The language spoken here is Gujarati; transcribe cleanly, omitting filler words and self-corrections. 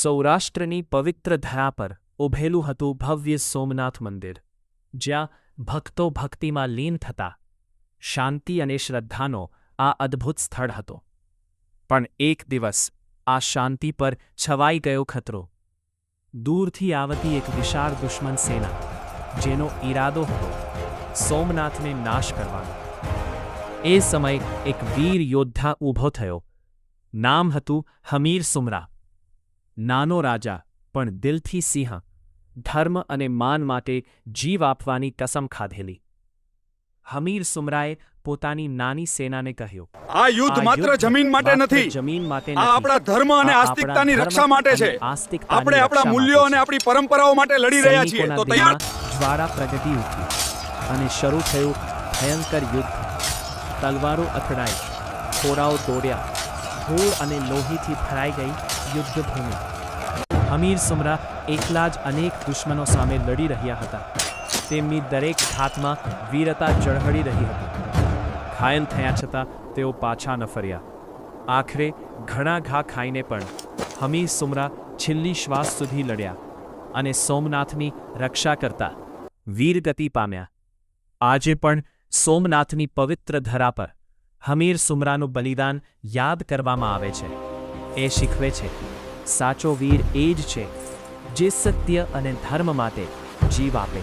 સૌરાષ્ટ્રની પવિત્ર ધરા પર ઊભેલું હતું ભવ્ય સોમનાથ મંદિર, જ્યાં ભક્તો ભક્તિમાં લીન થતા. શાંતિ અને શ્રદ્ધાનો આ અદ્ભુત સ્થળ હતો. પણ એક દિવસ આ શાંતિ પર છવાઈ ગયો ખતરો. દૂરથી આવતી એક વિશાળ દુશ્મન સેના, જેનો ઈરાદો હતો સોમનાથને નાશ કરવાનો. એ સમયે એક વીર યોદ્ધા ઊભો થયો. નામ હતું હમીર સુમરા. નાનો રાજા, પણ દિલથી સિંહ. ધર્મ અને માન માટે જીવ આપવાની કસમ ખાધેલી. હમીર સુમરાએ પોતાની નાની સેનાને કહ્યું, આ યુદ્ધ માત્ર જમીન માટે નથી, આ આપણા ધર્મ અને આસ્તિકતાની રક્ષા માટે છે. આપણે આપણા મૂલ્યો અને આપણી પરંપરાઓ માટે લડી રહ્યા છીએ. તો તૈયાર? જ્વાળા પ્રગટી ઉઠી અને શરૂ થયું ભયંકર યુદ્ધ. તલવારો અથડાઈ, ઘોડાઓ દોડ્યા, ધૂળ અને લોહીથી ભરાઈ ગઈ યુદ્ધભૂમિ. હમીર સુમરા એકલા જ અનેક દુશ્મનો સામે લડી રહ્યા હતા. તેમની દરેક ઘાતમાં વીરતા ઝળહળી રહી હતી. ઘાયલ થયા છતાં તેઓ પાછા ન ફર્યા. આખરે ઘણા ઘા ખાઈને પણ હમીર સુમરા છેલ્લી શ્વાસ સુધી લડ્યા અને સોમનાથની રક્ષા કરતા વીરગતિ પામ્યા. આજે પણ સોમનાથની પવિત્ર ધરા પર હમીર સુમરાનું બલિદાન યાદ કરવામાં આવે છે. એ શીખવે છે, સાચો વીર એ જ છે જે સત્ય અને ધર્મ માટે જીવ આપે.